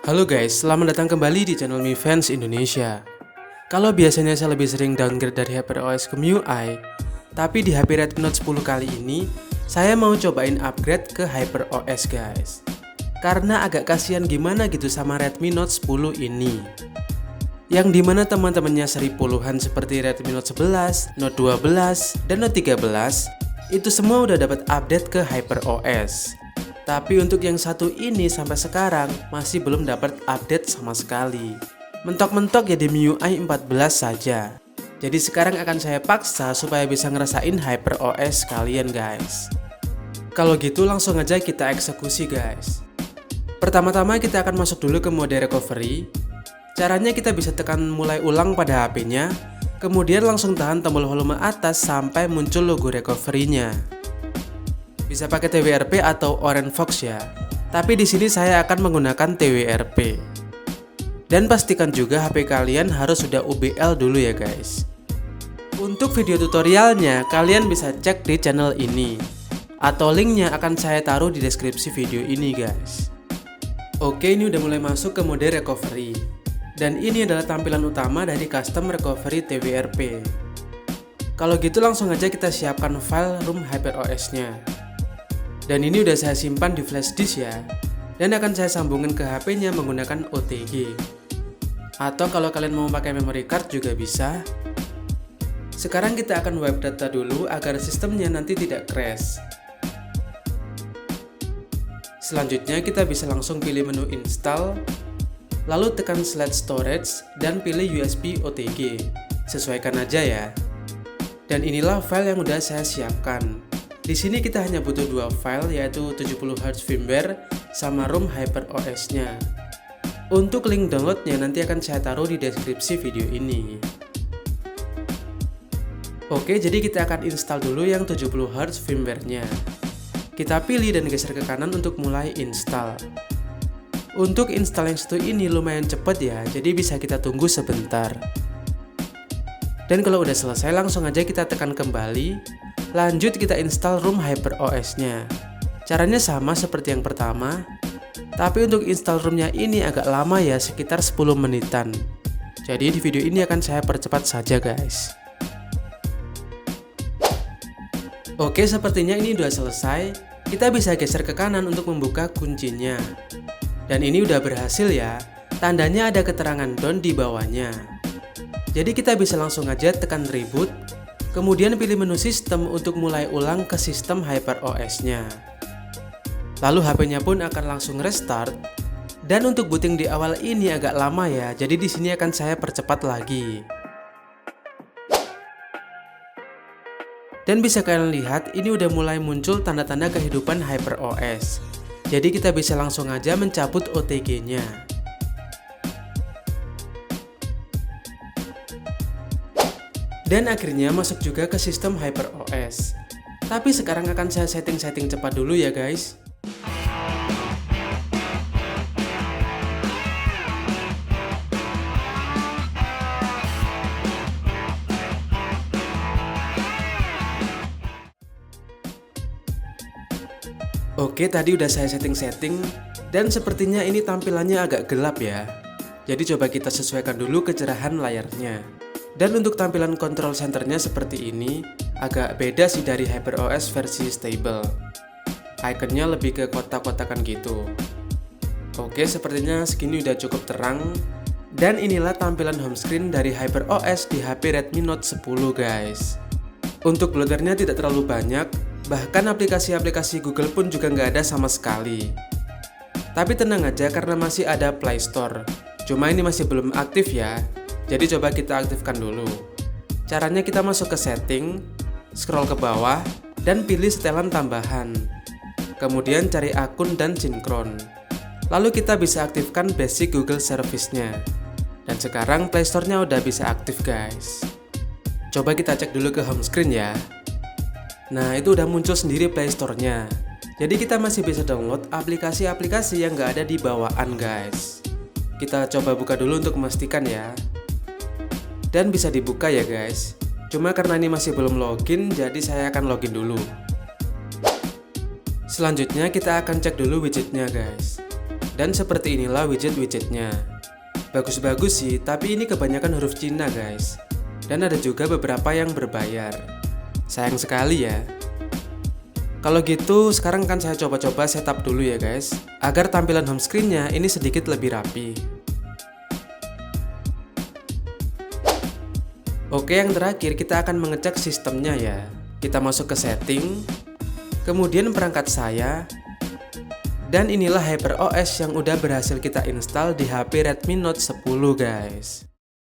Halo guys, selamat datang kembali di channel MiFans Indonesia. Kalau biasanya saya lebih sering downgrade dari HyperOS ke MIUI, tapi di HP Redmi Note 10 kali ini, saya mau cobain upgrade ke HyperOS guys. Karena agak kasihan gimana gitu sama Redmi Note 10 ini. Yang dimana teman-temannya seri puluhan seperti Redmi Note 11, Note 12, dan Note 13, itu semua udah dapat update ke HyperOS. Tapi untuk yang satu ini sampai sekarang masih belum dapat update sama sekali. Mentok-mentok ya di MIUI 14 saja. Jadi sekarang akan saya paksa supaya bisa ngerasain HyperOS kalian guys. Kalau gitu langsung aja kita eksekusi guys. Pertama-tama kita akan masuk dulu ke mode recovery. Caranya kita bisa tekan mulai ulang pada HP-nya, kemudian langsung tahan tombol volume atas sampai muncul logo recovery-nya. Bisa pakai TWRP atau Orange Fox ya. Tapi di sini saya akan menggunakan TWRP. Dan pastikan juga HP kalian harus sudah UBL dulu ya guys. Untuk video tutorialnya kalian bisa cek di channel ini. Atau linknya akan saya taruh di deskripsi video ini guys. Oke, ini udah mulai masuk ke mode recovery. Dan ini adalah tampilan utama dari custom recovery TWRP. Kalau gitu langsung aja kita siapkan file ROM HyperOS-nya. Dan ini udah saya simpan di flash disk ya. Dan akan saya sambungin ke HP-nya menggunakan OTG. Atau kalau kalian mau pakai memory card juga bisa. Sekarang kita akan wipe data dulu agar sistemnya nanti tidak crash. Selanjutnya kita bisa langsung pilih menu install, lalu tekan select storage dan pilih USB OTG. Sesuaikan aja ya. Dan inilah file yang udah saya siapkan. Di sini kita hanya butuh dua file, yaitu 70Hz firmware sama ROM HyperOS-nya. Untuk link downloadnya nanti akan saya taruh di deskripsi video ini. Oke, jadi kita akan install dulu yang 70Hz firmware-nya. Kita pilih dan geser ke kanan untuk mulai install. Untuk install yang satu ini lumayan cepat ya, jadi bisa kita tunggu sebentar. Dan kalau udah selesai langsung aja kita tekan kembali. Lanjut kita install ROM HyperOS-nya. Caranya sama seperti yang pertama, tapi untuk install ROM-nya ini agak lama ya, sekitar 10 menitan. Jadi di video ini akan saya percepat saja guys. Oke, sepertinya ini udah selesai. Kita bisa geser ke kanan untuk membuka kuncinya. Dan ini udah berhasil ya. Tandanya ada keterangan down di bawahnya. Jadi kita bisa langsung aja tekan reboot. Kemudian pilih menu sistem untuk mulai ulang ke sistem HyperOS-nya. Lalu HP-nya pun akan langsung restart. Dan untuk booting di awal ini agak lama ya, jadi di sini akan saya percepat lagi. Dan bisa kalian lihat, ini udah mulai muncul tanda-tanda kehidupan HyperOS. Jadi kita bisa langsung aja mencabut OTG-nya. Dan akhirnya masuk juga ke sistem HyperOS. Tapi sekarang akan saya setting-setting cepat dulu ya guys. Oke, tadi udah saya setting-setting. Dan sepertinya ini tampilannya agak gelap ya. Jadi coba kita sesuaikan dulu kecerahan layarnya. Dan untuk tampilan control centernya seperti ini, agak beda sih dari HyperOS versi stable. Ikonnya lebih ke kotak-kotakan gitu. Oke, sepertinya segini udah cukup terang. Dan inilah tampilan home screen dari HyperOS di HP Redmi Note 10 guys. Untuk bloaternya tidak terlalu banyak, bahkan aplikasi-aplikasi Google pun juga nggak ada sama sekali. Tapi tenang aja karena masih ada Play Store. Cuma ini masih belum aktif ya. Jadi coba kita aktifkan dulu. Caranya kita masuk ke setting, scroll ke bawah, dan pilih setelan tambahan. Kemudian cari akun dan sinkron. Lalu kita bisa aktifkan basic Google Service-nya. Dan sekarang Play Store-nya udah bisa aktif guys. Coba kita cek dulu ke home screen ya. Nah, itu udah muncul sendiri Play Store-nya. Jadi kita masih bisa download aplikasi-aplikasi yang nggak ada di bawaan guys. Kita coba buka dulu untuk memastikan ya. Dan bisa dibuka ya guys. Cuma karena ini masih belum login, jadi saya akan login dulu. Selanjutnya kita akan cek dulu widgetnya guys. Dan seperti inilah widget-widgetnya. Bagus-bagus sih, tapi ini kebanyakan huruf Cina guys. Dan ada juga beberapa yang berbayar. Sayang sekali ya. Kalau gitu, sekarang kan saya coba-coba setup dulu ya guys, agar tampilan home screen-nya ini sedikit lebih rapi. Oke, yang terakhir kita akan mengecek sistemnya ya. Kita masuk ke setting, kemudian perangkat saya, dan inilah HyperOS yang udah berhasil kita install di HP Redmi Note 10 guys.